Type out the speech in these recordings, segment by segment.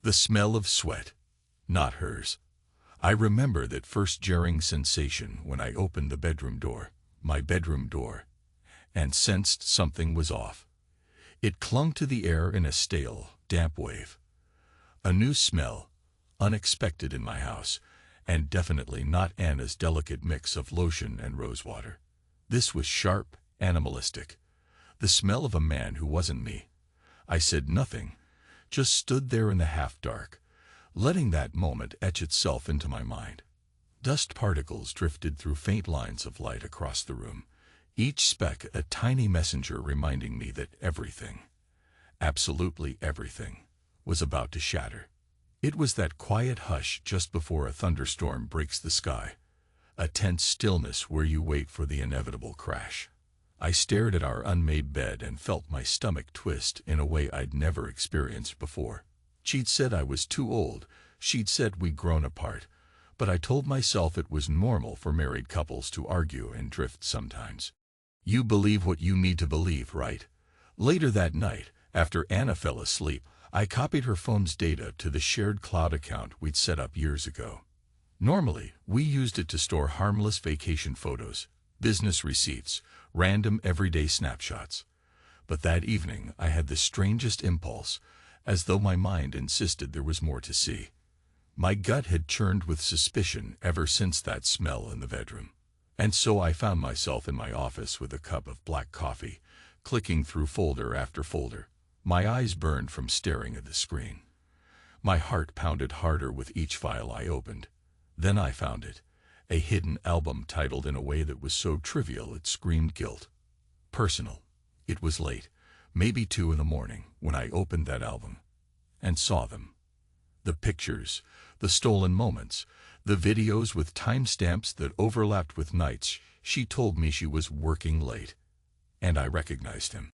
The smell of sweat, not hers. I remember that first jarring sensation when I opened the bedroom door, my bedroom door, and sensed something was off. It clung to the air in a stale, damp wave. A new smell, unexpected in my house, and definitely not Anna's delicate mix of lotion and rosewater. This was sharp, animalistic. The smell of a man who wasn't me. I said nothing, just stood there in the half-dark, letting that moment etch itself into my mind. Dust particles drifted through faint lines of light across the room, each speck a tiny messenger reminding me that everything, absolutely everything, was about to shatter. It was that quiet hush just before a thunderstorm breaks the sky, a tense stillness where you wait for the inevitable crash. I stared at our unmade bed and felt my stomach twist in a way I'd never experienced before. She'd said I was too old, she'd said we'd grown apart, but I told myself it was normal for married couples to argue and drift sometimes. You believe what you need to believe, right? Later that night, after Anna fell asleep, I copied her phone's data to the shared cloud account we'd set up years ago. Normally, we used it to store harmless vacation photos, business receipts, random everyday snapshots. But that evening I had the strangest impulse, as though my mind insisted there was more to see. My gut had churned with suspicion ever since that smell in the bedroom. And so I found myself in my office with a cup of black coffee, clicking through folder after folder. My eyes burned from staring at the screen. My heart pounded harder with each file I opened. Then I found it, a hidden album titled in a way that was so trivial it screamed guilt. Personal. It was late, maybe 2 in the morning, when I opened that album and saw them. The pictures, the stolen moments, the videos with timestamps that overlapped with nights she told me she was working late. And I recognized him.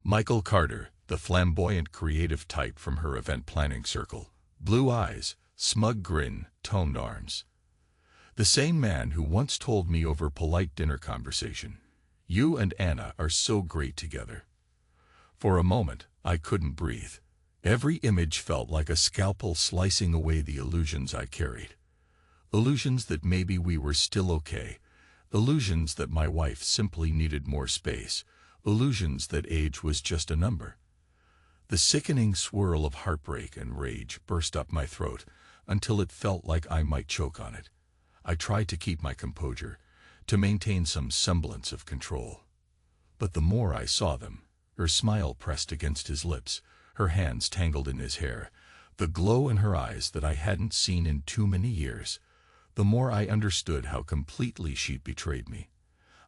Michael Carter, the flamboyant creative type from her event planning circle. Blue eyes, smug grin, toned arms. The same man who once told me over polite dinner conversation, "You and Anna are so great together." For a moment, I couldn't breathe. Every image felt like a scalpel slicing away the illusions I carried. Illusions that maybe we were still okay. Illusions that my wife simply needed more space. Illusions that age was just a number. The sickening swirl of heartbreak and rage burst up my throat until it felt like I might choke on it. I tried to keep my composure, to maintain some semblance of control. But the more I saw them, her smile pressed against his lips, her hands tangled in his hair, the glow in her eyes that I hadn't seen in too many years, the more I understood how completely she'd betrayed me.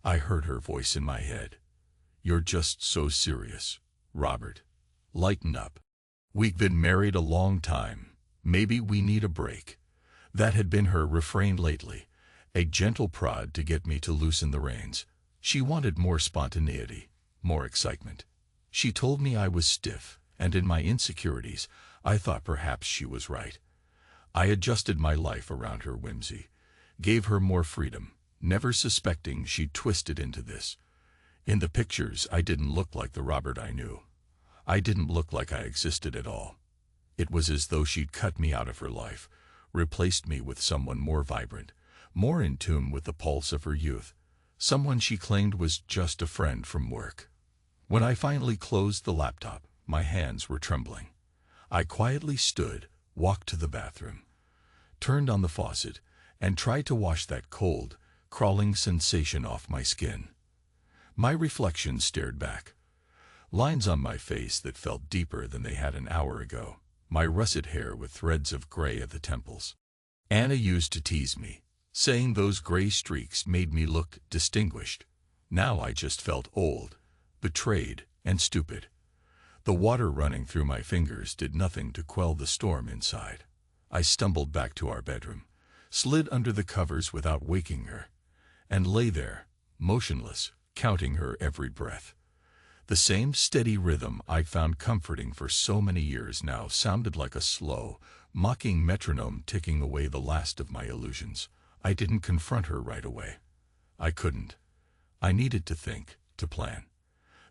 I heard her voice in my head. "You're just so serious, Robert. Lighten up. We've been married a long time. Maybe we need a break." That had been her refrain lately, a gentle prod to get me to loosen the reins. She wanted more spontaneity, more excitement. She told me I was stiff, and in my insecurities, I thought perhaps she was right. I adjusted my life around her whimsy, gave her more freedom, never suspecting she'd twisted into this. In the pictures, I didn't look like the Robert I knew. I didn't look like I existed at all. It was as though she'd cut me out of her life, replaced me with someone more vibrant, more in tune with the pulse of her youth, someone she claimed was just a friend from work. When I finally closed the laptop, my hands were trembling. I quietly stood, walked to the bathroom, turned on the faucet, and tried to wash that cold, crawling sensation off my skin. My reflection stared back. Lines on my face that felt deeper than they had an hour ago, my russet hair with threads of gray at the temples. Anna used to tease me, saying those gray streaks made me look distinguished. Now I just felt old, betrayed, and stupid. The water running through my fingers did nothing to quell the storm inside. I stumbled back to our bedroom, slid under the covers without waking her, and lay there, motionless, counting her every breath. The same steady rhythm I'd found comforting for so many years now sounded like a slow, mocking metronome ticking away the last of my illusions. I didn't confront her right away. I couldn't. I needed to think, to plan.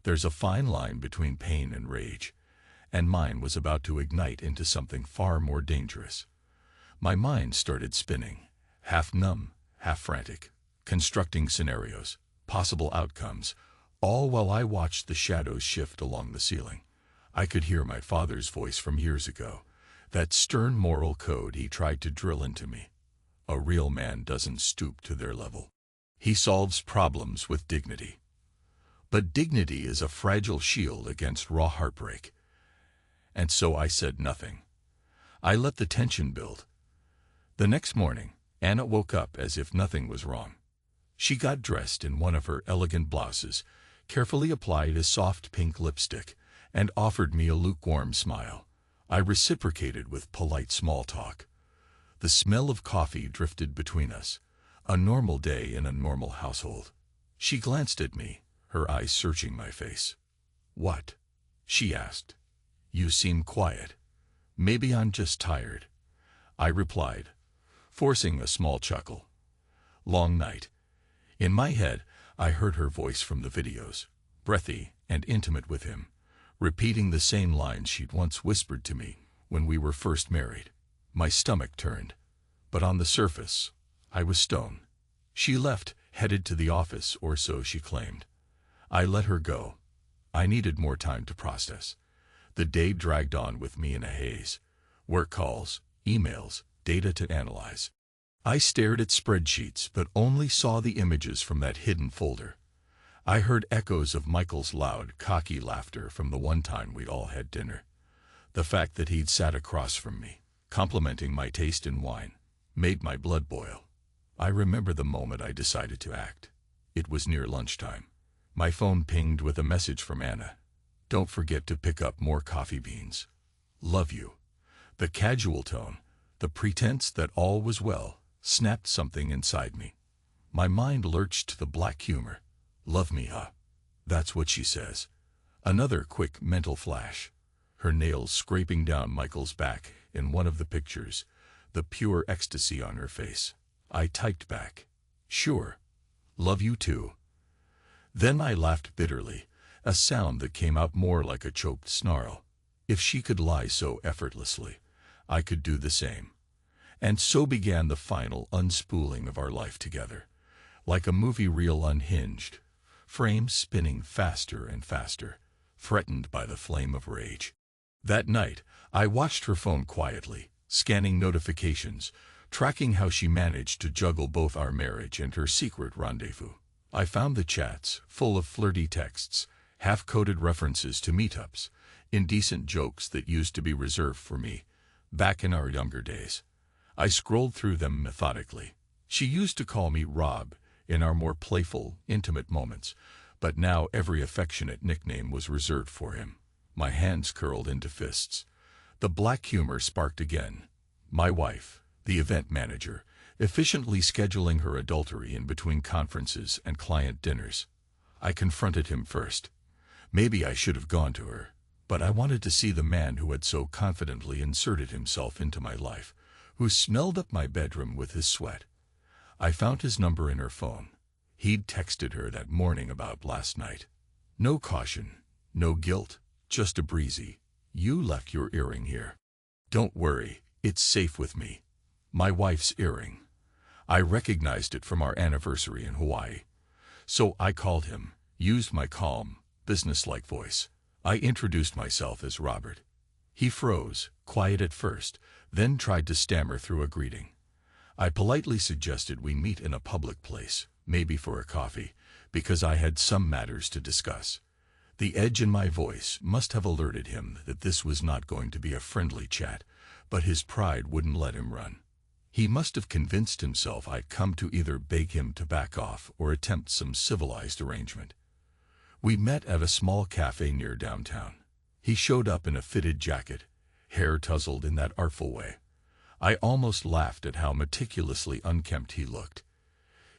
There's a fine line between pain and rage, and mine was about to ignite into something far more dangerous. My mind started spinning, half numb, half frantic, constructing scenarios, possible outcomes, all while I watched the shadows shift along the ceiling. I could hear my father's voice from years ago, that stern moral code he tried to drill into me. A real man doesn't stoop to their level. He solves problems with dignity. But dignity is a fragile shield against raw heartbreak. And so I said nothing. I let the tension build. The next morning, Anna woke up as if nothing was wrong. She got dressed in one of her elegant blouses, carefully applied a soft pink lipstick, and offered me a lukewarm smile. I reciprocated with polite small talk. The smell of coffee drifted between us, a normal day in a normal household. She glanced at me, her eyes searching my face. "What?" she asked. "You seem quiet." "Maybe I'm just tired," I replied, forcing a small chuckle. Long night. In my head, I heard her voice from the videos, breathy and intimate with him, repeating the same lines she'd once whispered to me when we were first married. My stomach turned, but on the surface, I was stone. She left, headed to the office, or so she claimed. I let her go. I needed more time to process. The day dragged on with me in a haze. Work calls, emails, data to analyze. I stared at spreadsheets, but only saw the images from that hidden folder. I heard echoes of Michael's loud, cocky laughter from the one time we'd all had dinner. The fact that he'd sat across from me, complimenting my taste in wine, made my blood boil. I remember the moment I decided to act. It was near lunchtime. My phone pinged with a message from Anna. "Don't forget to pick up more coffee beans. Love you." The casual tone, the pretense that all was well, snapped something inside me. My mind lurched to the black humor. "Love me, huh? That's what she says." Another quick mental flash. Her nails scraping down Michael's back in one of the pictures, the pure ecstasy on her face. I typed back, "Sure. Love you too." Then I laughed bitterly, a sound that came out more like a choked snarl. If she could lie so effortlessly, I could do the same. And so began the final unspooling of our life together. Like a movie reel unhinged, frames spinning faster and faster, threatened by the flame of rage. That night, I watched her phone quietly, scanning notifications, tracking how she managed to juggle both our marriage and her secret rendezvous. I found the chats, full of flirty texts, half-coded references to meetups, indecent jokes that used to be reserved for me, back in our younger days. I scrolled through them methodically. She used to call me Rob in our more playful, intimate moments, but now every affectionate nickname was reserved for him. My hands curled into fists. The black humor sparked again. My wife, the event manager, efficiently scheduling her adultery in between conferences and client dinners. I confronted him first. Maybe I should have gone to her, but I wanted to see the man who had so confidently inserted himself into my life, who smelled up my bedroom with his sweat. I found his number in her phone. He'd texted her that morning about last night. No caution, no guilt, just a breezy, "You left your earring here. Don't worry, it's safe with me." My wife's earring. I recognized it from our anniversary in Hawaii. So I called him, used my calm, businesslike voice. I introduced myself as Robert. He froze, quiet at first, then tried to stammer through a greeting. I politely suggested we meet in a public place, maybe for a coffee, because I had some matters to discuss. The edge in my voice must have alerted him that this was not going to be a friendly chat, but his pride wouldn't let him run. He must have convinced himself I'd come to either beg him to back off or attempt some civilized arrangement. We met at a small cafe near downtown. He showed up in a fitted jacket, hair tousled in that artful way. I almost laughed at how meticulously unkempt he looked.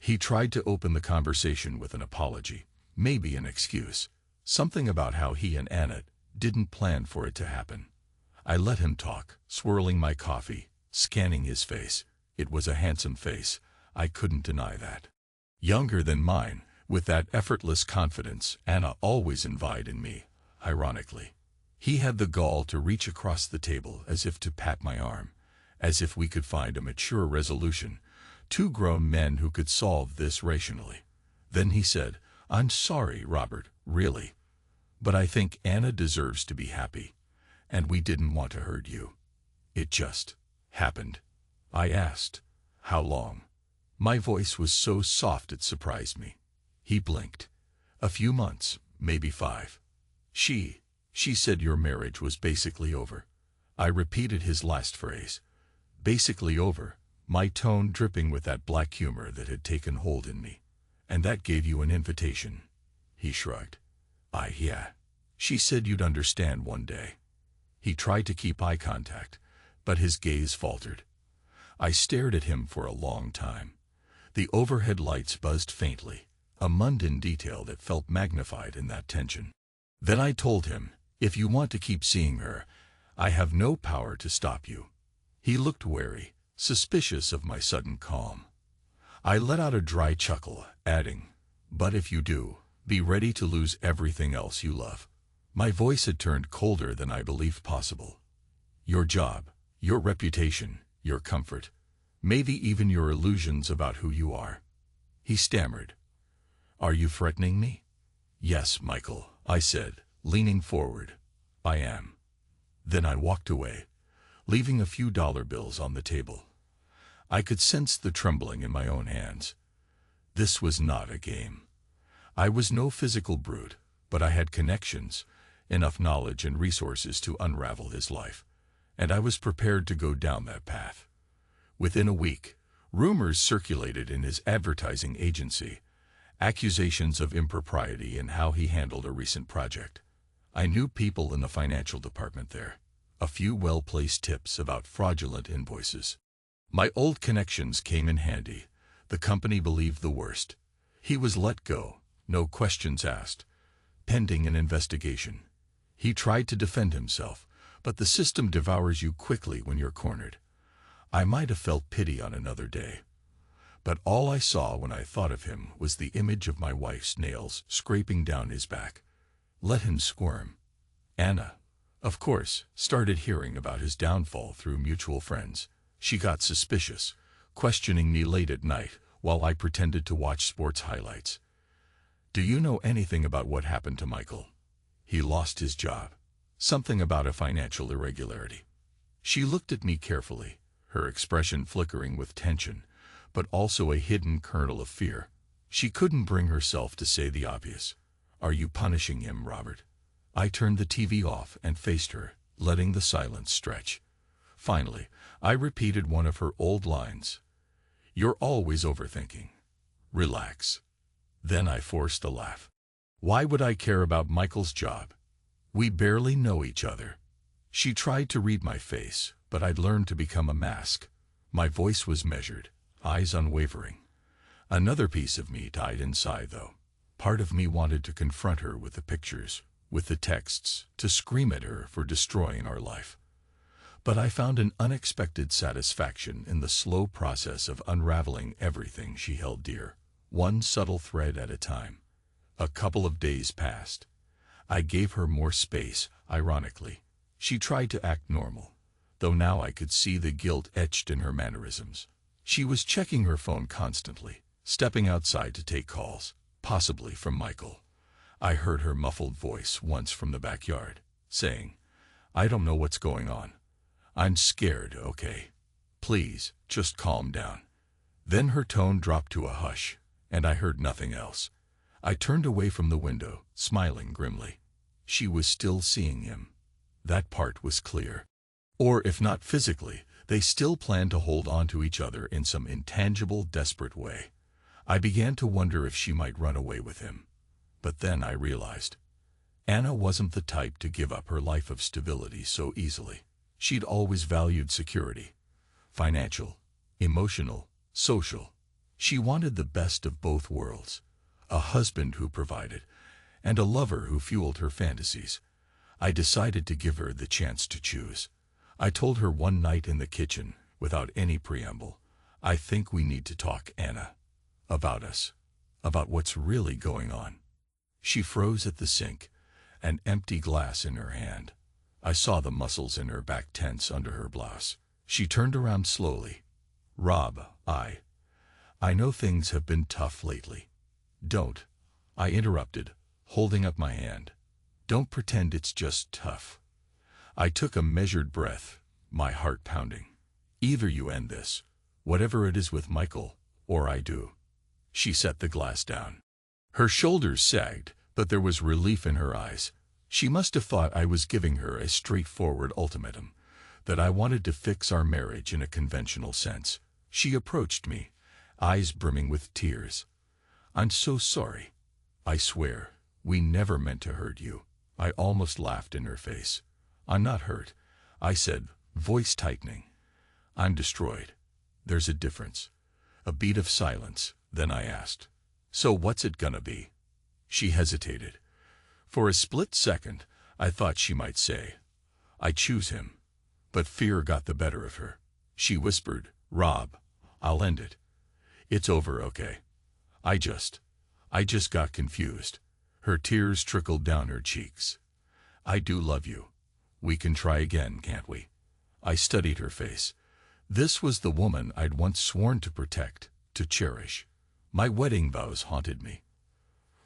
He tried to open the conversation with an apology, maybe an excuse, something about how he and Anna didn't plan for it to happen. I let him talk, swirling my coffee, scanning his face. It was a handsome face, I couldn't deny that. Younger than mine, with that effortless confidence Anna always invited in me, ironically. He had the gall to reach across the table as if to pat my arm, as if we could find a mature resolution, two grown men who could solve this rationally. Then he said, "I'm sorry, Robert, really. But I think Anna deserves to be happy, and we didn't want to hurt you. It just happened." I asked, "How long?" My voice was so soft it surprised me. He blinked. "A few months, maybe 5. She said your marriage was basically over." I repeated his last phrase. Basically over, my tone dripping with that black humor that had taken hold in me. "And that gave you an invitation?" He shrugged. Yeah. She said you'd understand one day." He tried to keep eye contact, but his gaze faltered. I stared at him for a long time. The overhead lights buzzed faintly, a mundane detail that felt magnified in that tension. Then I told him, "If you want to keep seeing her, I have no power to stop you." He looked wary, suspicious of my sudden calm. I let out a dry chuckle, adding, "But if you do, be ready to lose everything else you love." My voice had turned colder than I believed possible. "Your job, your reputation, your comfort, maybe even your illusions about who you are." He stammered. "Are you threatening me?" "Yes, Michael," I said, leaning forward. "I am." Then I walked away, leaving a few dollar bills on the table. I could sense the trembling in my own hands. This was not a game. I was no physical brute, but I had connections, enough knowledge and resources to unravel his life, and I was prepared to go down that path. Within a week, rumors circulated in his advertising agency, accusations of impropriety in how he handled a recent project. I knew people in the financial department there, a few well-placed tips about fraudulent invoices. My old connections came in handy. The company believed the worst. He was let go, no questions asked, pending an investigation. He tried to defend himself, but the system devours you quickly when you're cornered. I might have felt pity on another day, but all I saw when I thought of him was the image of my wife's nails scraping down his back. Let him squirm. Anna, of course, started hearing about his downfall through mutual friends. She got suspicious, questioning me late at night while I pretended to watch sports highlights. "Do you know anything about what happened to Michael? He lost his job. Something about a financial irregularity." She looked at me carefully, her expression flickering with tension, but also a hidden kernel of fear. She couldn't bring herself to say the obvious. "Are you punishing him, Robert?" I turned the TV off and faced her, letting the silence stretch. Finally, I repeated one of her old lines. "You're always overthinking. Relax." Then I forced a laugh. Why would I care about Michael's job? We barely know each other. She tried to read my face, but I'd learned to become a mask. My voice was measured, eyes unwavering. Another piece of me died inside, though. Part of me wanted to confront her with the pictures, with the texts, to scream at her for destroying our life. But I found an unexpected satisfaction in the slow process of unraveling everything she held dear, one subtle thread at a time. A couple of days passed. I gave her more space, ironically. She tried to act normal, though now I could see the guilt etched in her mannerisms. She was checking her phone constantly, stepping outside to take calls, possibly from Michael. I heard her muffled voice once from the backyard, saying, "I don't know what's going on. I'm scared, okay? Please, just calm down." Then her tone dropped to a hush, and I heard nothing else. I turned away from the window, smiling grimly. She was still seeing him. That part was clear. Or if not physically, they still planned to hold on to each other in some intangible, desperate way. I began to wonder if she might run away with him. But then I realized, Anna wasn't the type to give up her life of stability so easily. She'd always valued security. Financial, emotional, social. She wanted the best of both worlds. A husband who provided, and a lover who fueled her fantasies. I decided to give her the chance to choose. I told her one night in the kitchen, without any preamble, "I think we need to talk, Anna. About us. About what's really going on." She froze at the sink, an empty glass in her hand. I saw the muscles in her back tense under her blouse. She turned around slowly. Rob, I know things have been tough lately. Don't, I interrupted, holding up my hand. Don't pretend it's just tough. I took a measured breath, my heart pounding. Either you end this, whatever it is with Michael, or I do. She set the glass down. Her shoulders sagged, but there was relief in her eyes. She must have thought I was giving her a straightforward ultimatum, that I wanted to fix our marriage in a conventional sense. She approached me, eyes brimming with tears. I'm so sorry. I swear, we never meant to hurt you. I almost laughed in her face. I'm not hurt, I said, voice tightening. I'm destroyed. There's a difference. A beat of silence, then I asked, so what's it gonna be? She hesitated. For a split second, I thought she might say, I choose him. But fear got the better of her. She whispered, Rob, I'll end it. It's over, okay? I just got confused. Her tears trickled down her cheeks. I do love you. We can try again, can't we? I studied her face. This was the woman I'd once sworn to protect, to cherish. My wedding vows haunted me.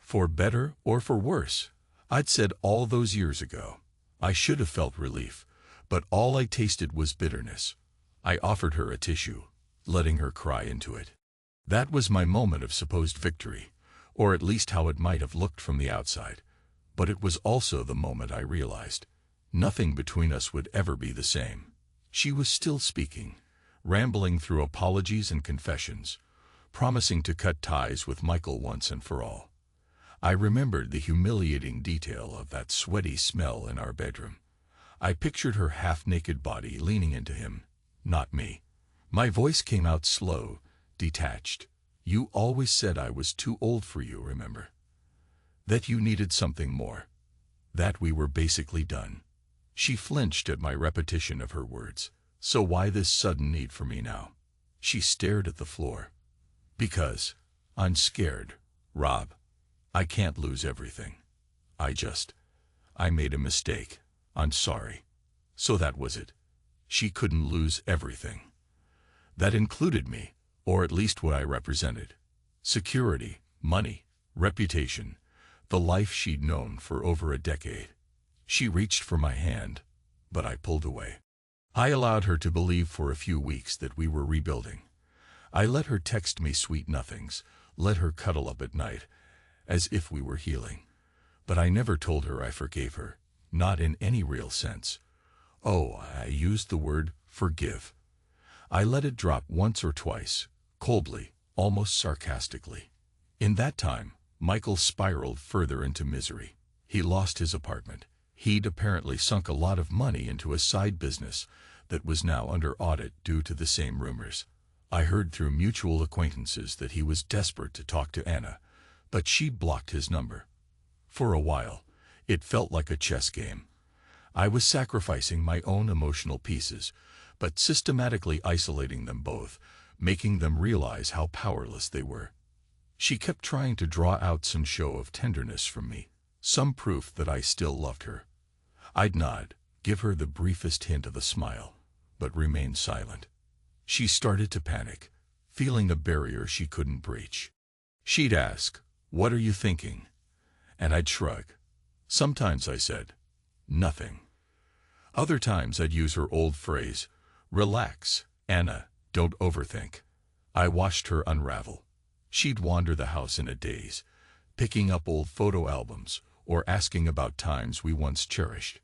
For better or for worse, I'd said all those years ago. I should have felt relief, but all I tasted was bitterness. I offered her a tissue, letting her cry into it. That was my moment of supposed victory, or at least how it might have looked from the outside. But it was also the moment I realized nothing between us would ever be the same. She was still speaking, rambling through apologies and confessions, promising to cut ties with Michael once and for all. I remembered the humiliating detail of that sweaty smell in our bedroom. I pictured her half-naked body leaning into him, not me. My voice came out slow, detached. You always said I was too old for you, remember? That you needed something more. That we were basically done. She flinched at my repetition of her words. So why this sudden need for me now? She stared at the floor. Because I'm scared, Rob. I can't lose everything. I made a mistake. I'm sorry. So that was it. She couldn't lose everything. That included me, or at least what I represented. Security, money, reputation, the life she'd known for over a decade. She reached for my hand, but I pulled away. I allowed her to believe for a few weeks that we were rebuilding. I let her text me sweet nothings, let her cuddle up at night, as if we were healing. But I never told her I forgave her, not in any real sense. Oh, I used the word forgive. I let it drop once or twice, coldly, almost sarcastically. In that time, Michael spiraled further into misery. He lost his apartment. He'd apparently sunk a lot of money into a side business that was now under audit due to the same rumors. I heard through mutual acquaintances that he was desperate to talk to Anna, but she blocked his number. For a while, it felt like a chess game. I was sacrificing my own emotional pieces, but systematically isolating them both, making them realize how powerless they were. She kept trying to draw out some show of tenderness from me, some proof that I still loved her. I'd nod, give her the briefest hint of a smile, but remain silent. She started to panic, feeling a barrier she couldn't breach. She'd ask, "What are you thinking?" And I'd shrug. Sometimes I said, "Nothing." Other times I'd use her old phrase, "Relax, Anna, don't overthink." I watched her unravel. She'd wander the house in a daze, picking up old photo albums or asking about times we once cherished.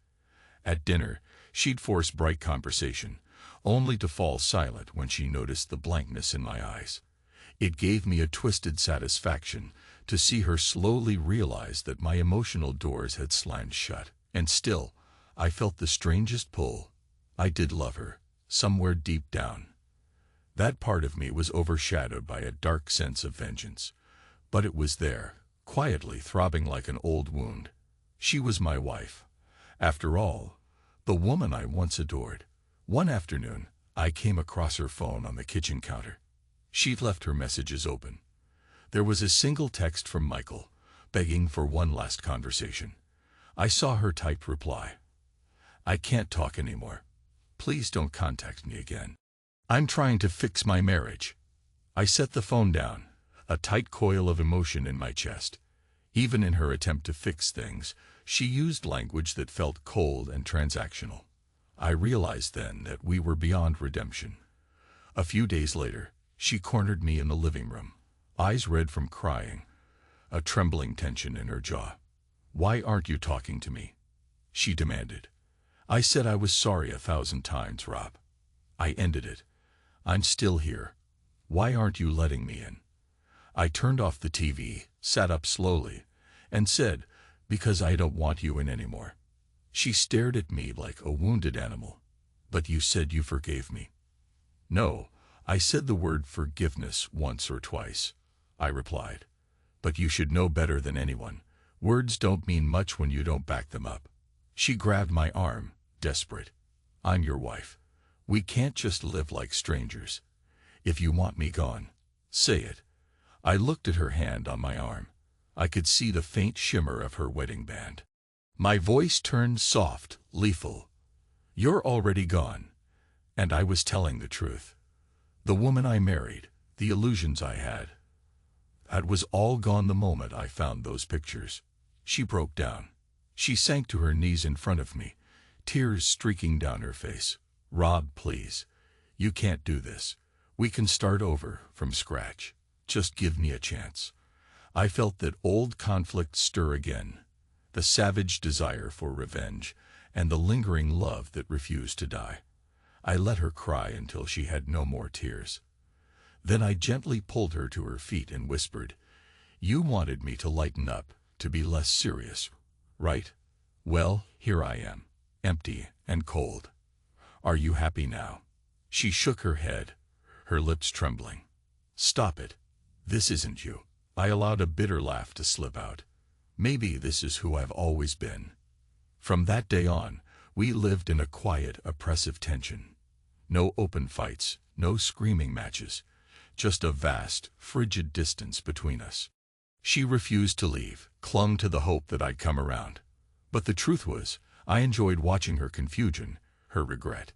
At dinner, she'd force bright conversation, only to fall silent when she noticed the blankness in my eyes. It gave me a twisted satisfaction to see her slowly realize that my emotional doors had slammed shut. And still, I felt the strangest pull. I did love her, somewhere deep down. That part of me was overshadowed by a dark sense of vengeance. But it was there, quietly throbbing like an old wound. She was my wife. After all, the woman I once adored. One afternoon, I came across her phone on the kitchen counter. She'd left her messages open. There was a single text from Michael, begging for one last conversation. I saw her typed reply. I can't talk anymore. Please don't contact me again. I'm trying to fix my marriage. I set the phone down, a tight coil of emotion in my chest. Even in her attempt to fix things, she used language that felt cold and transactional. I realized then that we were beyond redemption. A few days later, she cornered me in the living room, eyes red from crying, a trembling tension in her jaw. "Why aren't you talking to me?" she demanded. I said I was sorry 1,000 times, Rob. I ended it. I'm still here. Why aren't you letting me in? I turned off the TV, sat up slowly, and said, "Because I don't want you in anymore." She stared at me like a wounded animal. "But you said you forgave me." "No, I said the word forgiveness once or twice," I replied. "But you should know better than anyone. Words don't mean much when you don't back them up." She grabbed my arm, desperate. "I'm your wife. We can't just live like strangers. If you want me gone, say it." I looked at her hand on my arm. I could see the faint shimmer of her wedding band. My voice turned soft, lethal. "You're already gone." And I was telling the truth. The woman I married, the illusions I had, that was all gone the moment I found those pictures. She broke down. She sank to her knees in front of me, tears streaking down her face. "Rob, please. You can't do this. We can start over, from scratch. Just give me a chance." I felt that old conflict stir again, the savage desire for revenge, and the lingering love that refused to die. I let her cry until she had no more tears. Then I gently pulled her to her feet and whispered, "You wanted me to lighten up, to be less serious, right? Well, here I am, empty and cold. Are you happy now?" She shook her head, her lips trembling. "Stop it. This isn't you." I allowed a bitter laugh to slip out. "Maybe this is who I've always been." From that day on, we lived in a quiet, oppressive tension. No open fights, no screaming matches, just a vast, frigid distance between us. She refused to leave, clung to the hope that I'd come around. But the truth was, I enjoyed watching her confusion, her regret.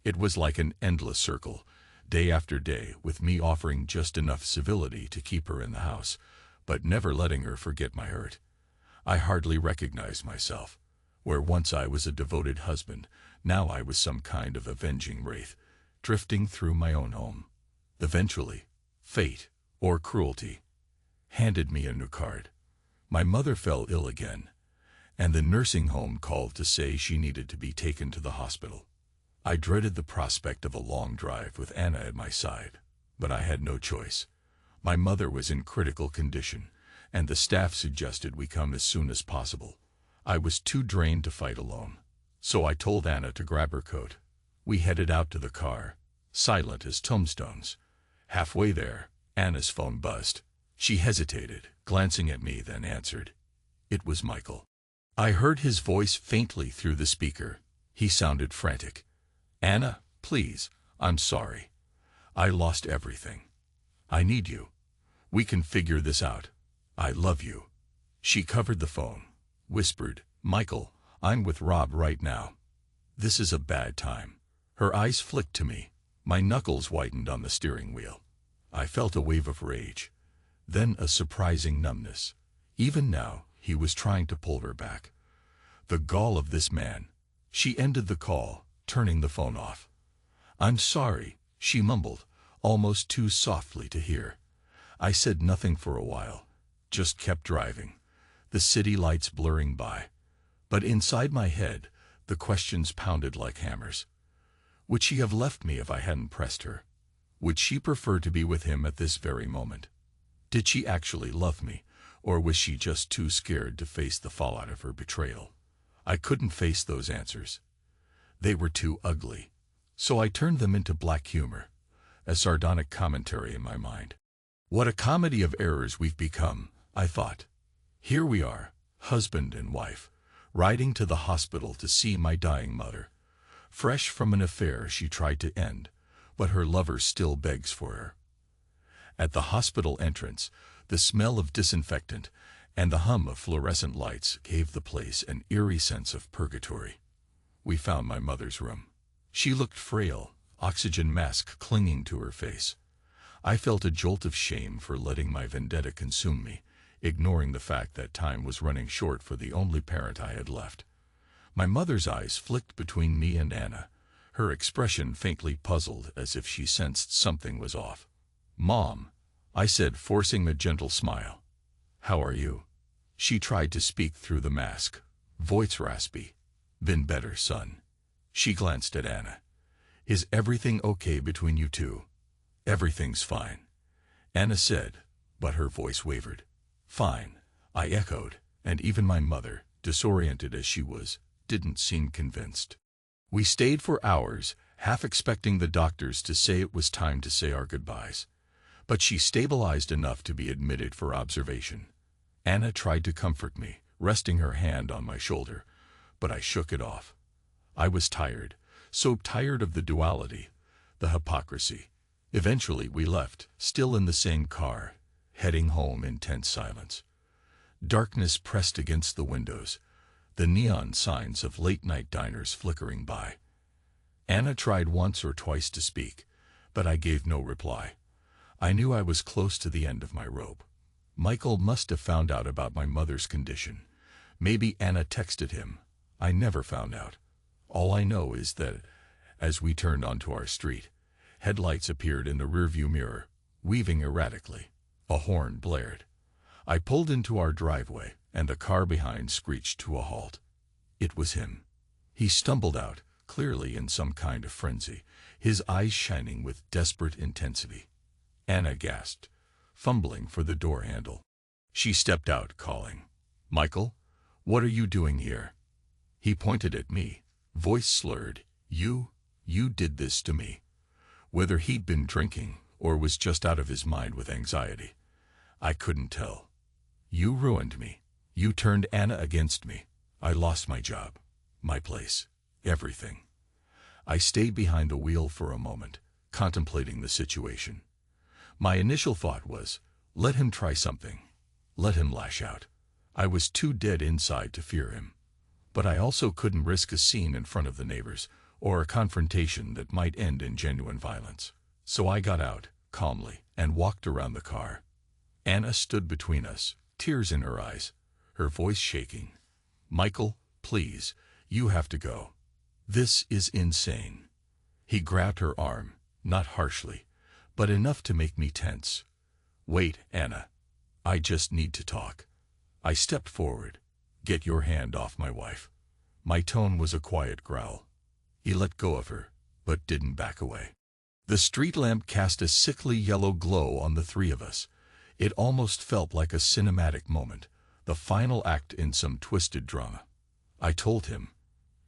It was like an endless circle, day after day, with me offering just enough civility to keep her in the house, but never letting her forget my hurt. I hardly recognized myself. Where once I was a devoted husband, now I was some kind of avenging wraith, drifting through my own home. Eventually, fate, or cruelty, handed me a new card. My mother fell ill again, and the nursing home called to say she needed to be taken to the hospital. I dreaded the prospect of a long drive with Anna at my side, but I had no choice. My mother was in critical condition, and the staff suggested we come as soon as possible. I was too drained to fight alone, so I told Anna to grab her coat. We headed out to the car, silent as tombstones. Halfway there, Anna's phone buzzed. She hesitated, glancing at me, then answered. It was Michael. I heard his voice faintly through the speaker. He sounded frantic. "Anna, please, I'm sorry. I lost everything. I need you. We can figure this out. I love you." She covered the phone, whispered, "Michael, I'm with Rob right now. This is a bad time." Her eyes flicked to me. My knuckles whitened on the steering wheel. I felt a wave of rage, then a surprising numbness. Even now, he was trying to pull her back. The gall of this man. She ended the call, turning the phone off. "I'm sorry," she mumbled, almost too softly to hear. I said nothing for a while, just kept driving, the city lights blurring by. But inside my head, the questions pounded like hammers. Would she have left me if I hadn't pressed her? Would she prefer to be with him at this very moment? Did she actually love me, or was she just too scared to face the fallout of her betrayal? I couldn't face those answers. They were too ugly. So I turned them into black humor, a sardonic commentary in my mind. What a comedy of errors we've become, I thought. Here we are, husband and wife, riding to the hospital to see my dying mother. Fresh from an affair she tried to end, but her lover still begs for her. At the hospital entrance, the smell of disinfectant and the hum of fluorescent lights gave the place an eerie sense of purgatory. We found my mother's room. She looked frail, oxygen mask clinging to her face. I felt a jolt of shame for letting my vendetta consume me, ignoring the fact that time was running short for the only parent I had left. My mother's eyes flicked between me and Anna, her expression faintly puzzled as if she sensed something was off. "Mom," I said, forcing a gentle smile. "How are you?" She tried to speak through the mask, voice raspy. "Been better, son." She glanced at Anna. "Is everything okay between you two?" "Everything's fine," Anna said, but her voice wavered. "Fine," I echoed, and even my mother, disoriented as she was, didn't seem convinced. We stayed for hours, half expecting the doctors to say it was time to say our goodbyes. But she stabilized enough to be admitted for observation. Anna tried to comfort me, resting her hand on my shoulder, but I shook it off. I was tired, so tired of the duality, the hypocrisy. Eventually we left, still in the same car, heading home in tense silence. Darkness pressed against the windows, the neon signs of late-night diners flickering by. Anna tried once or twice to speak, but I gave no reply. I knew I was close to the end of my rope. Michael must have found out about my mother's condition. Maybe Anna texted him. I never found out. All I know is that, as we turned onto our street, headlights appeared in the rearview mirror, weaving erratically. A horn blared. I pulled into our driveway, and the car behind screeched to a halt. It was him. He stumbled out, clearly in some kind of frenzy, his eyes shining with desperate intensity. Anna gasped, fumbling for the door handle. She stepped out, calling, "Michael, what are you doing here?" He pointed at me, voice slurred. You did this to me." Whether he'd been drinking or was just out of his mind with anxiety, I couldn't tell. "You ruined me. You turned Anna against me. I lost my job, my place, everything." I stayed behind the wheel for a moment, contemplating the situation. My initial thought was, let him try something. Let him lash out. I was too dead inside to fear him. But I also couldn't risk a scene in front of the neighbors, or a confrontation that might end in genuine violence. So I got out, calmly, and walked around the car. Anna stood between us, tears in her eyes, her voice shaking. "Michael, please, you have to go. This is insane." He grabbed her arm, not harshly, but enough to make me tense. "Wait, Anna. I just need to talk." I stepped forward. "Get your hand off my wife." My tone was a quiet growl. He let go of her, but didn't back away. The street lamp cast a sickly yellow glow on the three of us. It almost felt like a cinematic moment, the final act in some twisted drama. I told him,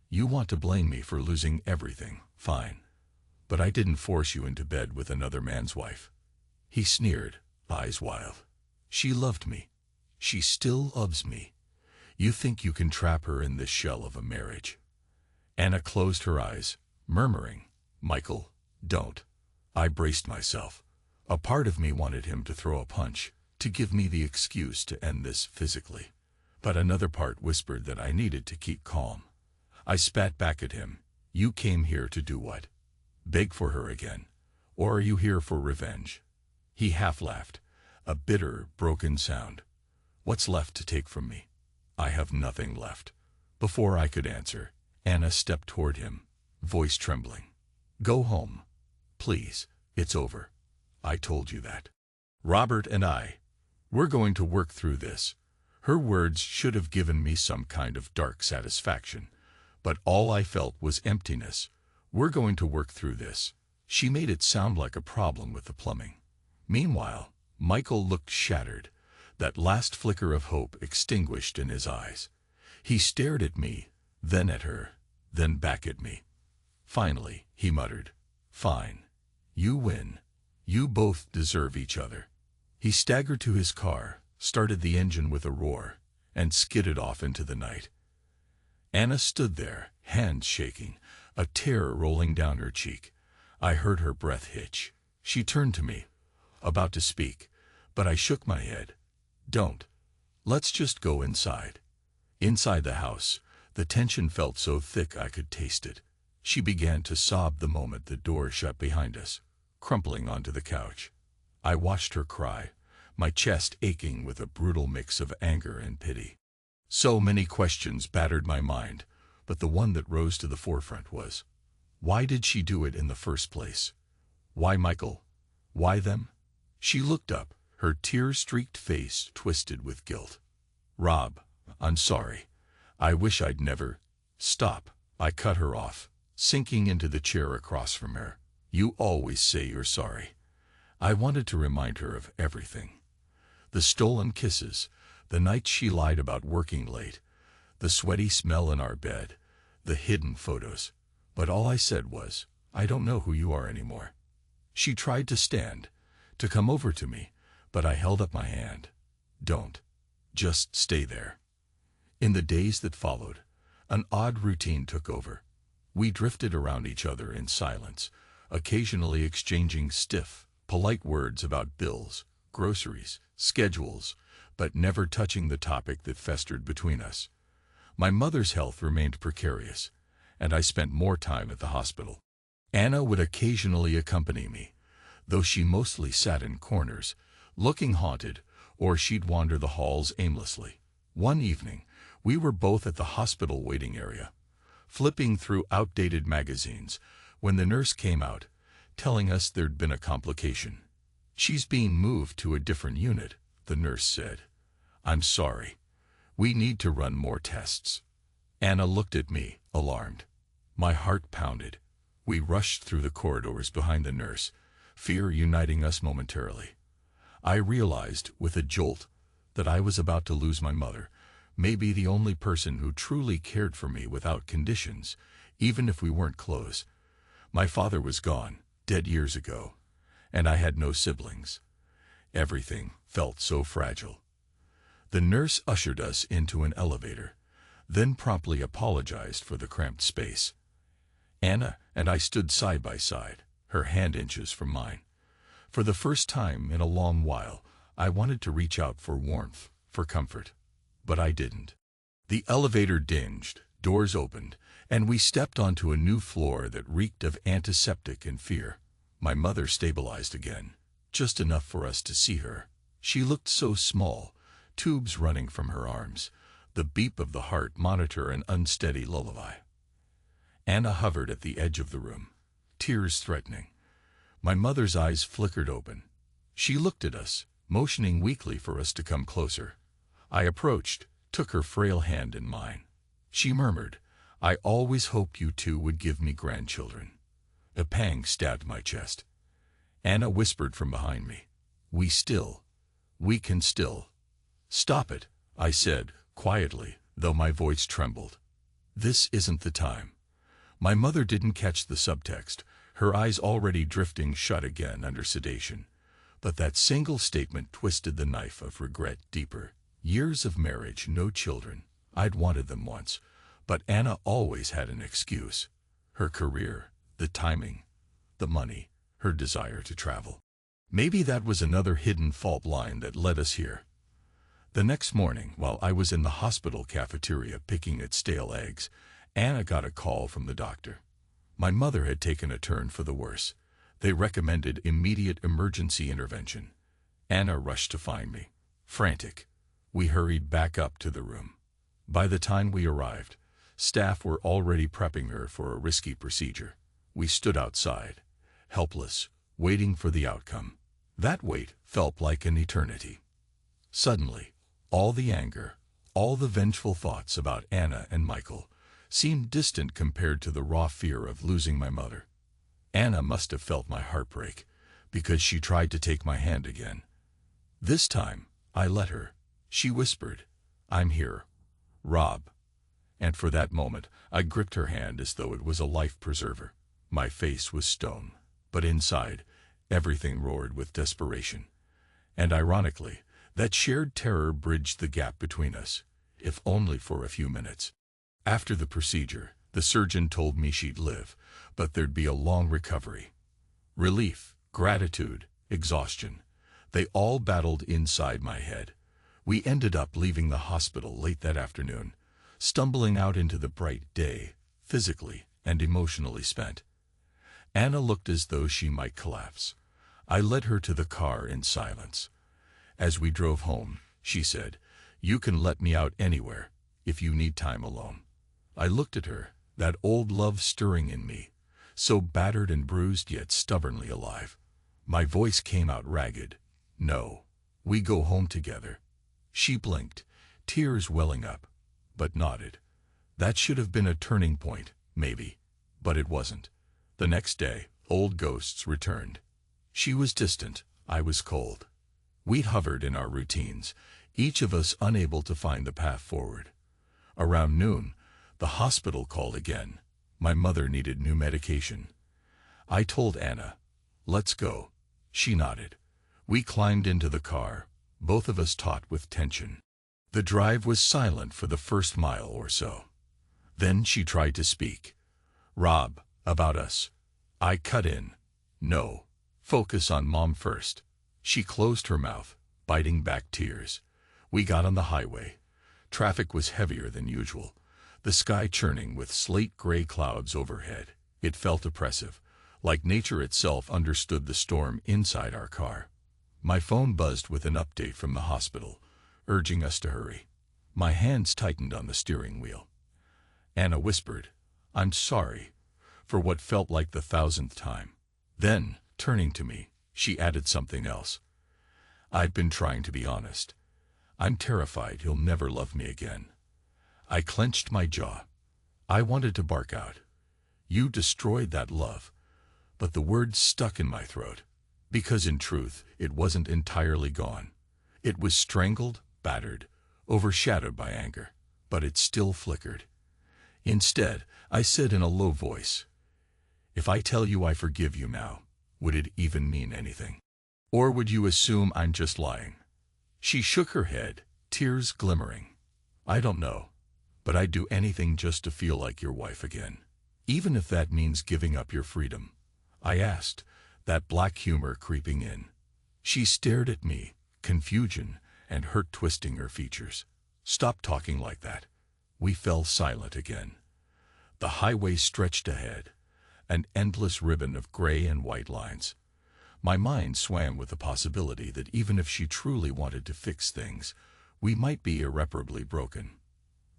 "You want to blame me for losing everything, fine. But I didn't force you into bed with another man's wife." He sneered, eyes wild. "She loved me. She still loves me. You think you can trap her in this shell of a marriage?" Anna closed her eyes, murmuring, "Michael, don't." I braced myself. A part of me wanted him to throw a punch, to give me the excuse to end this physically. But another part whispered that I needed to keep calm. I spat back at him. "You came here to do what? Beg for her again? Or are you here for revenge?" He half laughed, a bitter, broken sound. "What's left to take from me?" "I have nothing left." Before I could answer, Anna stepped toward him, voice trembling. "Go home. Please, it's over. I told you that. Robert and we're going to work through this." Her words should have given me some kind of dark satisfaction, but all I felt was emptiness. "We're going to work through this." She made it sound like a problem with the plumbing. Meanwhile, Michael looked shattered, that last flicker of hope extinguished in his eyes. He stared at me, then at her, then back at me. Finally, he muttered, "Fine. You win. You both deserve each other." He staggered to his car, started the engine with a roar, and skidded off into the night. Anna stood there, hands shaking, a tear rolling down her cheek. I heard her breath hitch. She turned to me, about to speak, but I shook my head. "Don't. Let's just go inside." Inside the house, The tension felt so thick I could taste it. She began to sob the moment the door shut behind us, crumpling onto the couch. I watched her cry, my chest aching with a brutal mix of anger and pity. So many questions battered my mind, but the one that rose to the forefront was, why did she do it in the first place? Why Michael? Why them? She looked up, her tear-streaked face twisted with guilt. Rob, I'm sorry. I wish I'd never. Stop. I cut her off, sinking into the chair across from her. You always say you're sorry. I wanted to remind her of everything. The stolen kisses, the nights she lied about working late, the sweaty smell in our bed, the hidden photos. But all I said was, I don't know who you are anymore. She tried to stand, to come over to me, but I held up my hand. Don't. Just stay there. In the days that followed, an odd routine took over. We drifted around each other in silence, occasionally exchanging stiff, polite words about bills, groceries, schedules, but never touching the topic that festered between us. My mother's health remained precarious, and I spent more time at the hospital. Anna would occasionally accompany me, though she mostly sat in corners, looking haunted, or she'd wander the halls aimlessly. One evening, we were both at the hospital waiting area, flipping through outdated magazines, when the nurse came out, telling us there'd been a complication. She's being moved to a different unit, the nurse said. I'm sorry. We need to run more tests. Anna looked at me, alarmed. My heart pounded. We rushed through the corridors behind the nurse, fear uniting us momentarily. I realized, with a jolt, that I was about to lose my mother, maybe the only person who truly cared for me without conditions, even if we weren't close. My father was gone, dead years ago, and I had no siblings. Everything felt so fragile. The nurse ushered us into an elevator, then promptly apologized for the cramped space. Anna and I stood side by side, her hand inches from mine. For the first time in a long while, I wanted to reach out for warmth, for comfort. But I didn't. The elevator dinged, doors opened, and we stepped onto a new floor that reeked of antiseptic and fear. My mother stabilized again, just enough for us to see her. She looked so small, tubes running from her arms, the beep of the heart monitor an unsteady lullaby. Anna hovered at the edge of the room, tears threatening. My mother's eyes flickered open. She looked at us, motioning weakly for us to come closer. I approached, took her frail hand in mine. She murmured, I always hoped you two would give me grandchildren. A pang stabbed my chest. Anna whispered from behind me, we can still. Stop it, I said, quietly, though my voice trembled. This isn't the time. My mother didn't catch the subtext, her eyes already drifting shut again under sedation. But that single statement twisted the knife of regret deeper. Years of marriage, no children. I'd wanted them once, but Anna always had an excuse. Her career, the timing, the money, her desire to travel. Maybe that was another hidden fault line that led us here. The next morning, while I was in the hospital cafeteria picking at stale eggs, Anna got a call from the doctor. My mother had taken a turn for the worse. They recommended immediate emergency intervention. Anna rushed to find me, frantic. We hurried back up to the room. By the time we arrived, staff were already prepping her for a risky procedure. We stood outside, helpless, waiting for the outcome. That wait felt like an eternity. Suddenly, all the anger, all the vengeful thoughts about Anna and Michael seemed distant compared to the raw fear of losing my mother. Anna must have felt my heartbreak, because she tried to take my hand again. This time, I let her. She whispered, I'm here, Rob. And for that moment, I gripped her hand as though it was a life preserver. My face was stone, but inside, everything roared with desperation. And ironically, that shared terror bridged the gap between us, if only for a few minutes. After the procedure, the surgeon told me she'd live, but there'd be a long recovery. Relief, gratitude, exhaustion, they all battled inside my head. We ended up leaving the hospital late that afternoon, stumbling out into the bright day, physically and emotionally spent. Anna looked as though she might collapse. I led her to the car in silence. As we drove home, she said, "You can let me out anywhere, if you need time alone." I looked at her, that old love stirring in me, so battered and bruised yet stubbornly alive. My voice came out ragged. "No, we go home together." She blinked, tears welling up, but nodded. That should have been a turning point, maybe, but it wasn't. The next day, old ghosts returned. She was distant, I was cold. We hovered in our routines, each of us unable to find the path forward. Around noon, the hospital called again. My mother needed new medication. I told Anna, "Let's go." She nodded. We climbed into the car, both of us taut with tension. The drive was silent for the first mile or so. Then she tried to speak. "Rob, about us." I cut in. "No. Focus on Mom first." She closed her mouth, biting back tears. We got on the highway. Traffic was heavier than usual, the sky churning with slate-gray clouds overhead. It felt oppressive, like nature itself understood the storm inside our car. My phone buzzed with an update from the hospital, urging us to hurry. My hands tightened on the steering wheel. Anna whispered, "I'm sorry," for what felt like the 1,000th time. Then, turning to me, she added something else. "I've been trying to be honest. I'm terrified he'll never love me again." I clenched my jaw. I wanted to bark out, "You destroyed that love," but the words stuck in my throat, because in truth, it wasn't entirely gone. It was strangled, battered, overshadowed by anger, but it still flickered. Instead, I said in a low voice, "If I tell you I forgive you now, would it even mean anything? Or would you assume I'm just lying?" She shook her head, tears glimmering. "I don't know, but I'd do anything just to feel like your wife again, even if that means giving up your freedom." I asked, that black humor creeping in. She stared at me, confusion and hurt twisting her features. "Stop talking like that." We fell silent again. The highway stretched ahead, an endless ribbon of gray and white lines. My mind swam with the possibility that even if she truly wanted to fix things, we might be irreparably broken.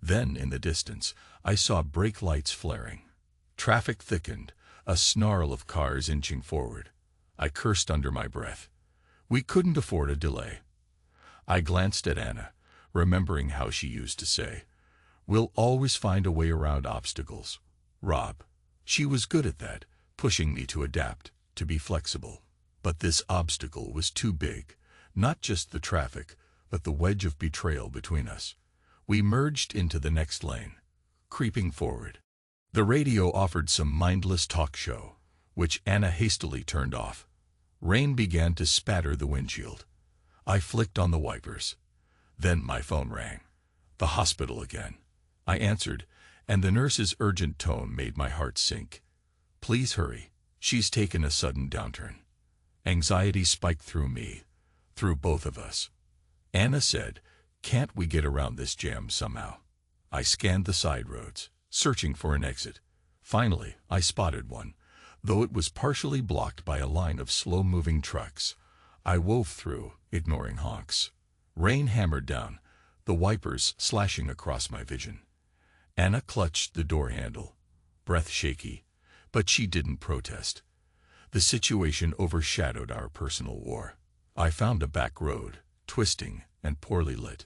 Then, in the distance, I saw brake lights flaring. Traffic thickened, a snarl of cars inching forward. I cursed under my breath. We couldn't afford a delay. I glanced at Anna, remembering how she used to say, "We'll always find a way around obstacles, Rob." She was good at that, pushing me to adapt, to be flexible. But this obstacle was too big, not just the traffic, but the wedge of betrayal between us. We merged into the next lane, creeping forward. The radio offered some mindless talk show, which Anna hastily turned off. Rain began to spatter the windshield. I flicked on the wipers. Then my phone rang. The hospital again. I answered, and the nurse's urgent tone made my heart sink. "Please hurry. She's taken a sudden downturn." Anxiety spiked through me, through both of us. Anna said, "Can't we get around this jam somehow?" I scanned the side roads, searching for an exit. Finally, I spotted one, though it was partially blocked by a line of slow-moving trucks. I wove through, ignoring honks. Rain hammered down, the wipers slashing across my vision. Anna clutched the door handle, breath shaky, but she didn't protest. The situation overshadowed our personal war. I found a back road, twisting and poorly lit.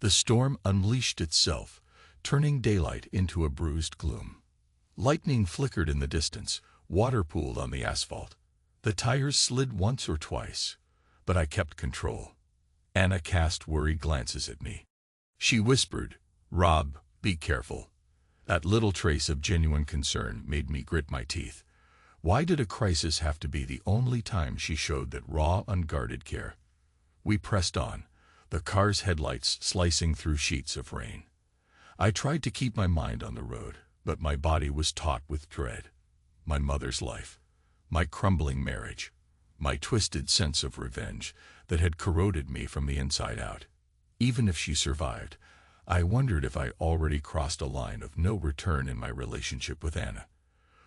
The storm unleashed itself, turning daylight into a bruised gloom. Lightning flickered in the distance, water pooled on the asphalt. The tires slid once or twice, but I kept control. Anna cast worried glances at me. She whispered, "Rob, be careful." That little trace of genuine concern made me grit my teeth. Why did a crisis have to be the only time she showed that raw, unguarded care? We pressed on, the car's headlights slicing through sheets of rain. I tried to keep my mind on the road, but my body was taut with dread. My mother's life, my crumbling marriage, my twisted sense of revenge that had corroded me from the inside out. Even if she survived, I wondered if I already crossed a line of no return in my relationship with Anna.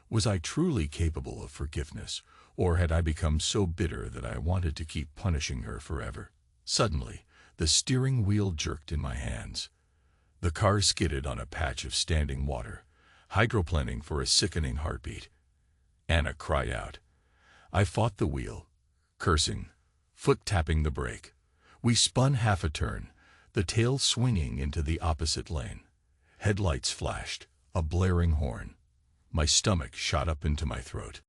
Was I truly capable of forgiveness, or had I become so bitter that I wanted to keep punishing her forever? Suddenly, the steering wheel jerked in my hands. The car skidded on a patch of standing water, hydroplaning for a sickening heartbeat. Anna cried out. I fought the wheel, cursing, foot tapping the brake. We spun half a turn, the tail swinging into the opposite lane. Headlights flashed, a blaring horn. My stomach shot up into my throat.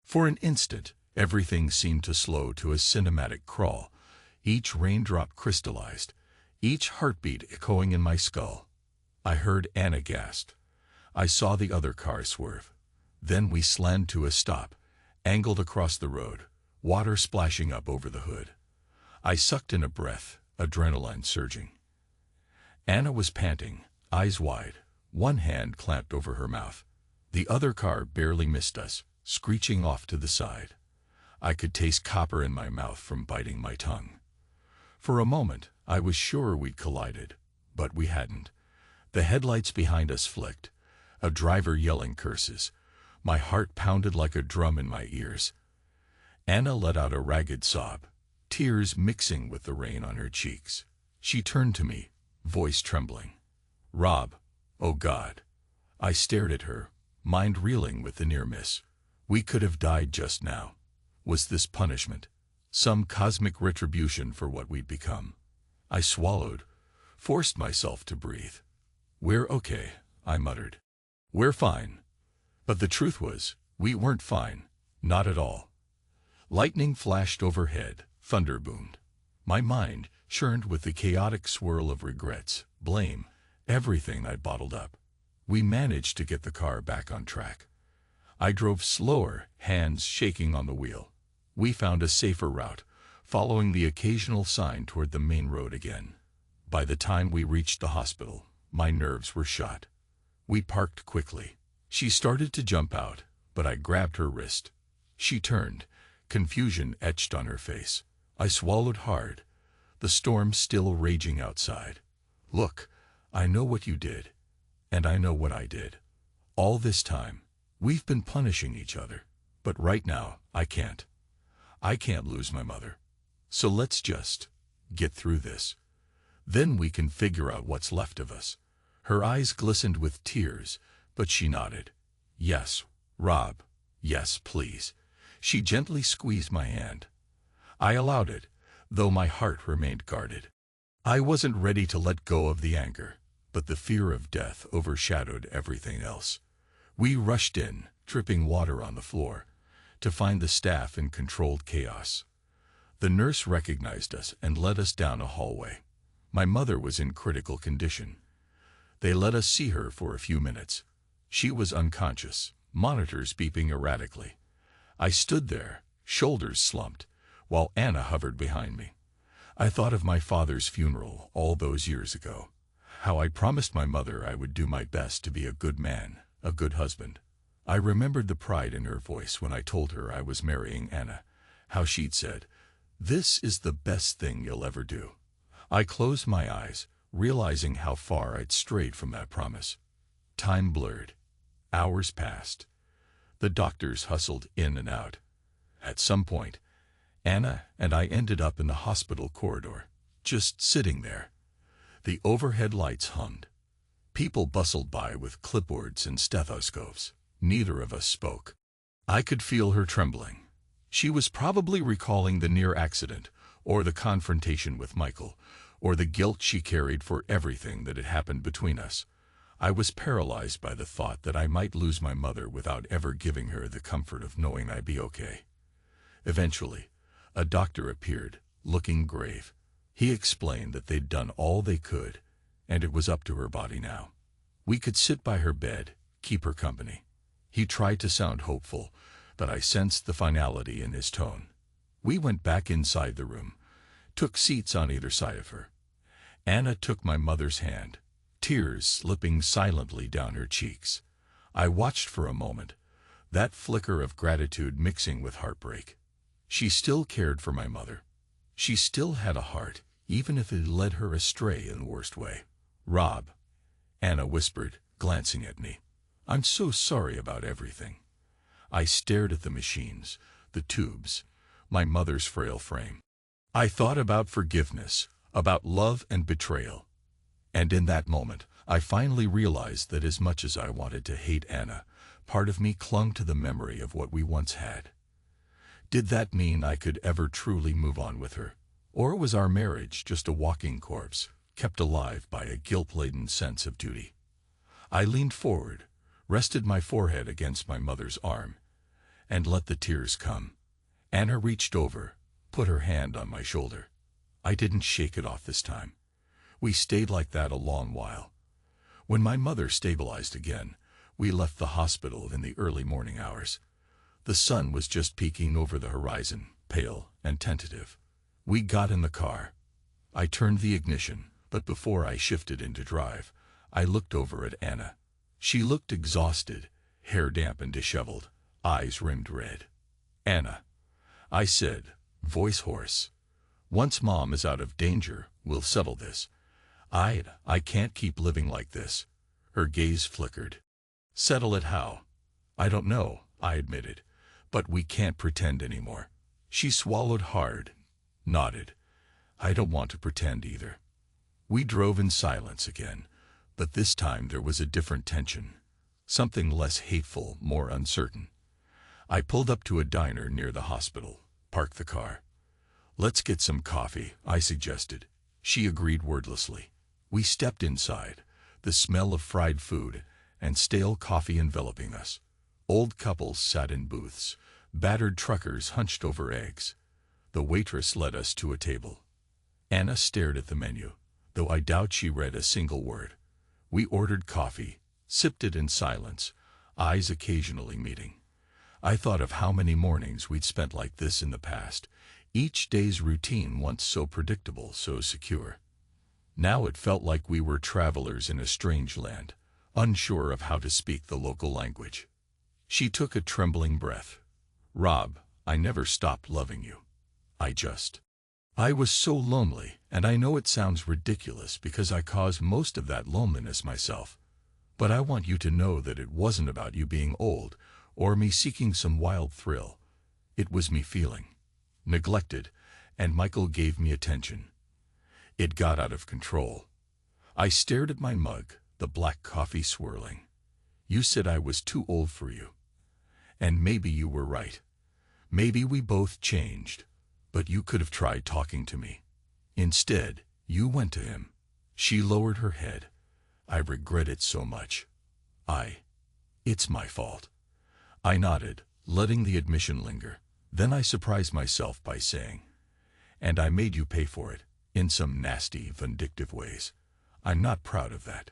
For an instant, everything seemed to slow to a cinematic crawl. Each raindrop crystallized, each heartbeat echoing in my skull. I heard Anna gasp. I saw the other car swerve. Then we slammed to a stop, angled across the road, water splashing up over the hood. I sucked in a breath, adrenaline surging. Anna was panting, eyes wide, one hand clamped over her mouth. The other car barely missed us, screeching off to the side. I could taste copper in my mouth from biting my tongue. For a moment, I was sure we'd collided, but we hadn't. The headlights behind us flicked, a driver yelling curses. My heart pounded like a drum in my ears. Anna let out a ragged sob, tears mixing with the rain on her cheeks. She turned to me, voice trembling. Rob, oh God. I stared at her, mind reeling with the near miss. We could have died just now. Was this punishment? Some cosmic retribution for what we'd become? I swallowed, forced myself to breathe. We're okay, I muttered. We're fine. But the truth was, we weren't fine, not at all. Lightning flashed overhead, thunder boomed. My mind churned with the chaotic swirl of regrets, blame, everything I'd bottled up. We managed to get the car back on track. I drove slower, hands shaking on the wheel. We found a safer route, following the occasional sign toward the main road again. By the time we reached the hospital, my nerves were shot. We parked quickly. She started to jump out, but I grabbed her wrist. She turned, confusion etched on her face. I swallowed hard, the storm still raging outside. Look, I know what you did, and I know what I did. All this time, we've been punishing each other, but right now, I can't. I can't lose my mother. So let's just get through this. Then we can figure out what's left of us. Her eyes glistened with tears, but she nodded. Yes, Rob. Yes, please. She gently squeezed my hand. I allowed it, though my heart remained guarded. I wasn't ready to let go of the anger, but the fear of death overshadowed everything else. We rushed in, dripping water on the floor, to find the staff in controlled chaos. The nurse recognized us and led us down a hallway. My mother was in critical condition. They let us see her for a few minutes. She was unconscious, monitors beeping erratically. I stood there, shoulders slumped, while Anna hovered behind me. I thought of my father's funeral all those years ago, how I promised my mother I would do my best to be a good man, a good husband. I remembered the pride in her voice when I told her I was marrying Anna, how she'd said, "This is the best thing you'll ever do." I closed my eyes, realizing how far I'd strayed from that promise. Time blurred. Hours passed. The doctors hustled in and out. At some point, Anna and I ended up in the hospital corridor, just sitting there. The overhead lights hummed. People bustled by with clipboards and stethoscopes. Neither of us spoke. I could feel her trembling. She was probably recalling the near accident, or the confrontation with Michael, or the guilt she carried for everything that had happened between us. I was paralyzed by the thought that I might lose my mother without ever giving her the comfort of knowing I'd be okay. Eventually, a doctor appeared, looking grave. He explained that they'd done all they could, and it was up to her body now. We could sit by her bed, keep her company. He tried to sound hopeful, but I sensed the finality in his tone. We went back inside the room, took seats on either side of her. Anna took my mother's hand, tears slipping silently down her cheeks. I watched for a moment, that flicker of gratitude mixing with heartbreak. She still cared for my mother. She still had a heart, even if it led her astray in the worst way. Rob, Anna whispered, glancing at me. I'm so sorry about everything. I stared at the machines, the tubes, my mother's frail frame. I thought about forgiveness, about love and betrayal. And in that moment, I finally realized that as much as I wanted to hate Anna, part of me clung to the memory of what we once had. Did that mean I could ever truly move on with her? Or was our marriage just a walking corpse, kept alive by a guilt-laden sense of duty? I leaned forward, rested my forehead against my mother's arm, and let the tears come. Anna reached over, put her hand on my shoulder. I didn't shake it off this time. We stayed like that a long while. When my mother stabilized again, we left the hospital in the early morning hours. The sun was just peeking over the horizon, pale and tentative. We got in the car. I turned the ignition, but before I shifted into drive, I looked over at Anna. She looked exhausted, hair damp and disheveled, eyes rimmed red. Anna, I said, voice hoarse. Once Mom is out of danger, we'll settle this. I can't keep living like this. Her gaze flickered. Settle it how? I don't know, I admitted. But we can't pretend anymore. She swallowed hard, nodded. I don't want to pretend either. We drove in silence again, but this time there was a different tension. Something less hateful, more uncertain. I pulled up to a diner near the hospital, parked the car. Let's get some coffee, I suggested. She agreed wordlessly. We stepped inside, the smell of fried food and stale coffee enveloping us. Old couples sat in booths, battered truckers hunched over eggs. The waitress led us to a table. Anna stared at the menu, though I doubt she read a single word. We ordered coffee, sipped it in silence, eyes occasionally meeting. I thought of how many mornings we'd spent like this in the past, each day's routine once so predictable, so secure. Now it felt like we were travelers in a strange land, unsure of how to speak the local language. She took a trembling breath. Rob, I never stopped loving you. I was so lonely, and I know it sounds ridiculous because I caused most of that loneliness myself. But I want you to know that it wasn't about you being old or me seeking some wild thrill. It was me feeling neglected, and Michael gave me attention. It got out of control. I stared at my mug, the black coffee swirling. You said I was too old for you. And maybe you were right. Maybe we both changed. But you could have tried talking to me. Instead, you went to him. She lowered her head. I regret it so much. It's my fault. I nodded, letting the admission linger. Then I surprised myself by saying, and I made you pay for it, in some nasty, vindictive ways. I'm not proud of that.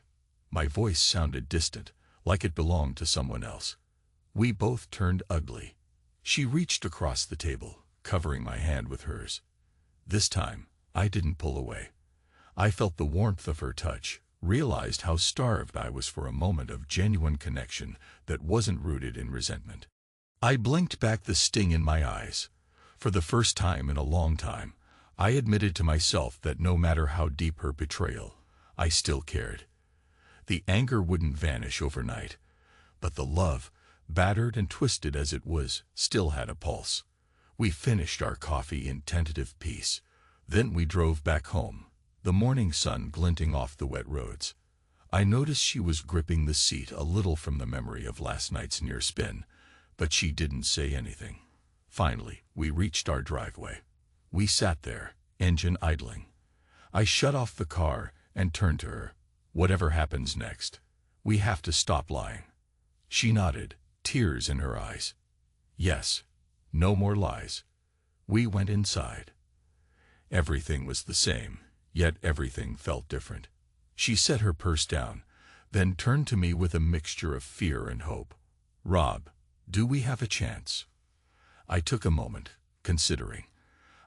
My voice sounded distant, like it belonged to someone else. We both turned ugly. She reached across the table, covering my hand with hers. This time, I didn't pull away. I felt the warmth of her touch, realized how starved I was for a moment of genuine connection that wasn't rooted in resentment. I blinked back the sting in my eyes. For the first time in a long time, I admitted to myself that no matter how deep her betrayal, I still cared. The anger wouldn't vanish overnight, but the love, battered and twisted as it was, still had a pulse. We finished our coffee in tentative peace. Then we drove back home, the morning sun glinting off the wet roads. I noticed she was gripping the seat a little from the memory of last night's near spin, but she didn't say anything. Finally, we reached our driveway. We sat there, engine idling. I shut off the car and turned to her. Whatever happens next, we have to stop lying. She nodded, tears in her eyes. Yes, no more lies. We went inside. Everything was the same, yet everything felt different. She set her purse down, then turned to me with a mixture of fear and hope. Rob, do we have a chance? I took a moment, considering.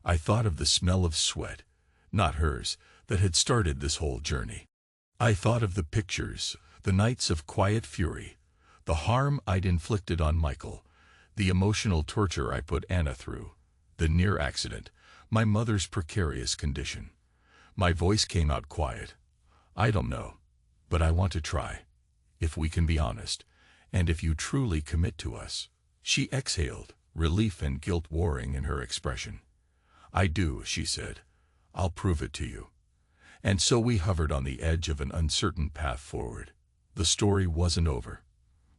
I thought of the smell of sweat, not hers, that had started this whole journey. I thought of the pictures, the nights of quiet fury, the harm I'd inflicted on Michael, the emotional torture I put Anna through, the near accident, my mother's precarious condition. My voice came out quiet. I don't know. But I want to try, if we can be honest, and if you truly commit to us." She exhaled, relief and guilt warring in her expression. "I do," she said. "I'll prove it to you." And so we hovered on the edge of an uncertain path forward. The story wasn't over.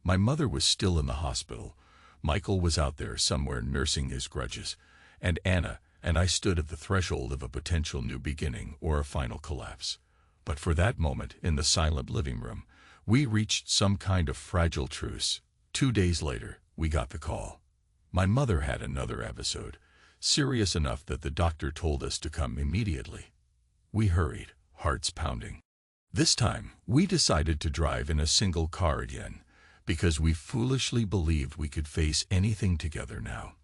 My mother was still in the hospital. Michael was out there somewhere nursing his grudges, and Anna and I stood at the threshold of a potential new beginning or a final collapse. But for that moment in the silent living room, we reached some kind of fragile truce. 2 days later, we got the call. My mother had another episode, serious enough that the doctor told us to come immediately. We hurried, hearts pounding. This time, we decided to drive in a single car again, because we foolishly believed we could face anything together now.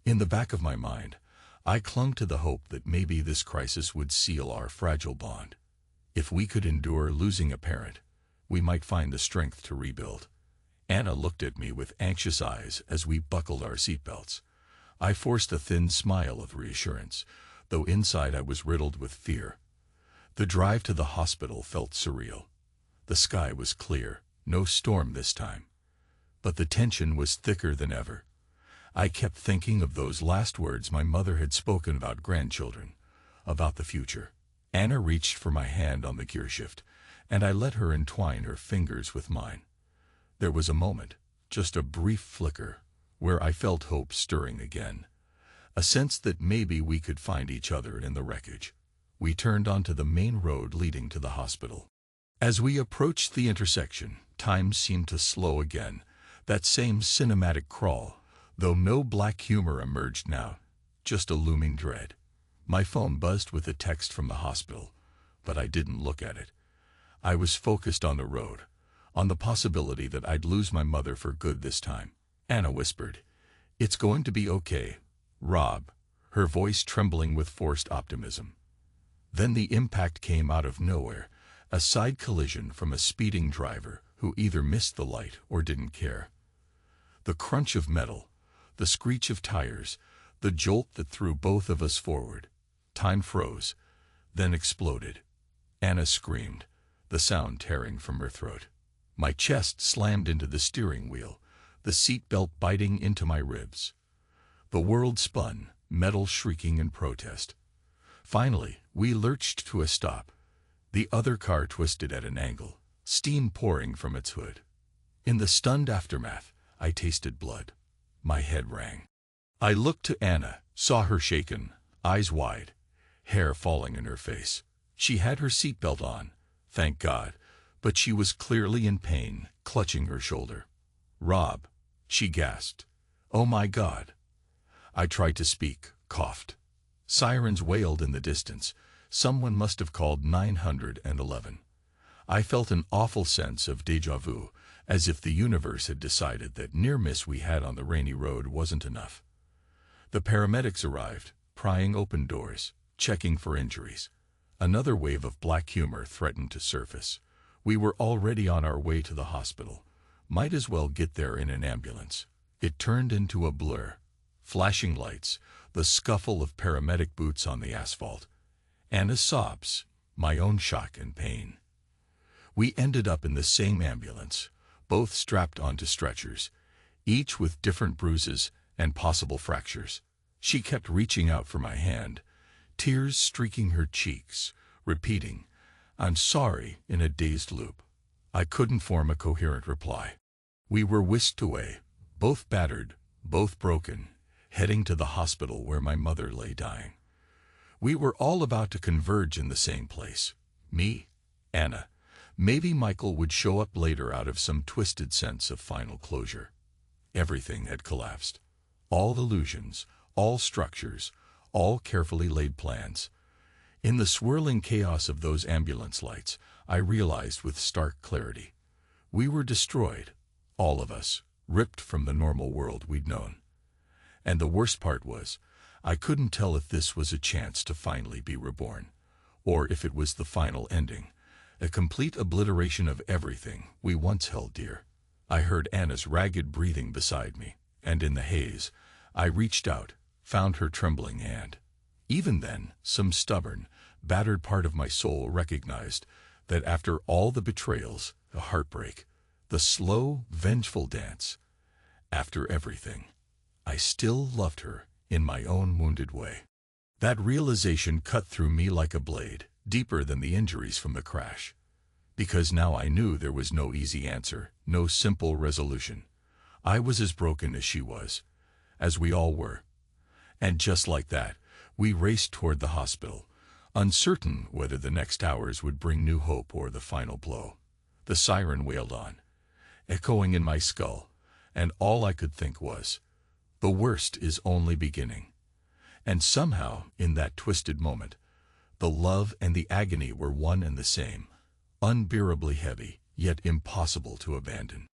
In the back of my mind, I clung to the hope that maybe this crisis would seal our fragile bond. If we could endure losing a parent, we might find the strength to rebuild. Anna looked at me with anxious eyes as we buckled our seatbelts. I forced a thin smile of reassurance, though inside I was riddled with fear. The drive to the hospital felt surreal. The sky was clear, no storm this time. But the tension was thicker than ever. I kept thinking of those last words my mother had spoken about grandchildren, about the future. Anna reached for my hand on the gearshift, and I let her entwine her fingers with mine. There was a moment, just a brief flicker, where I felt hope stirring again. A sense that maybe we could find each other in the wreckage. We turned onto the main road leading to the hospital. As we approached the intersection, time seemed to slow again, that same cinematic crawl, though no black humor emerged now, just a looming dread. My phone buzzed with a text from the hospital, but I didn't look at it. I was focused on the road, on the possibility that I'd lose my mother for good this time. Anna whispered, "It's going to be okay, Rob," her voice trembling with forced optimism. Then the impact came out of nowhere, a side collision from a speeding driver who either missed the light or didn't care. The crunch of metal, the screech of tires, the jolt that threw both of us forward. Time froze, then exploded. Anna screamed, the sound tearing from her throat. My chest slammed into the steering wheel, the seat belt biting into my ribs. The world spun, metal shrieking in protest. Finally, we lurched to a stop. The other car twisted at an angle, steam pouring from its hood. In the stunned aftermath, I tasted blood. My head rang. I looked to Anna, saw her shaken, eyes wide, hair falling in her face. She had her seatbelt on, thank God, but she was clearly in pain, clutching her shoulder. "Rob," she gasped. "Oh my God." I tried to speak, coughed. Sirens wailed in the distance. Someone must have called 911. I felt an awful sense of déjà vu, as if the universe had decided that near miss we had on the rainy road wasn't enough. The paramedics arrived, prying open doors, checking for injuries. Another wave of black humor threatened to surface. We were already on our way to the hospital. Might as well get there in an ambulance. It turned into a blur. Flashing lights, the scuffle of paramedic boots on the asphalt. Anna's sobs, my own shock and pain. We ended up in the same ambulance, both strapped onto stretchers, each with different bruises and possible fractures. She kept reaching out for my hand, tears streaking her cheeks, repeating, "I'm sorry," in a dazed loop. I couldn't form a coherent reply. We were whisked away, both battered, both broken, heading to the hospital where my mother lay dying. We were all about to converge in the same place. Me, Anna. Maybe Michael would show up later out of some twisted sense of final closure. Everything had collapsed. All illusions, all structures, all carefully laid plans. In the swirling chaos of those ambulance lights, I realized with stark clarity. We were destroyed, all of us, ripped from the normal world we'd known. And the worst part was, I couldn't tell if this was a chance to finally be reborn, or if it was the final ending, a complete obliteration of everything we once held dear. I heard Anna's ragged breathing beside me, and in the haze, I reached out, found her trembling hand. Even then, some stubborn, battered part of my soul recognized that after all the betrayals, the heartbreak, the slow, vengeful dance, after everything, I still loved her in my own wounded way. That realization cut through me like a blade, deeper than the injuries from the crash. Because now I knew there was no easy answer, no simple resolution. I was as broken as she was, as we all were. And just like that, we raced toward the hospital, uncertain whether the next hours would bring new hope or the final blow. The siren wailed on, echoing in my skull, and all I could think was, the worst is only beginning. And somehow, in that twisted moment, the love and the agony were one and the same, unbearably heavy, yet impossible to abandon.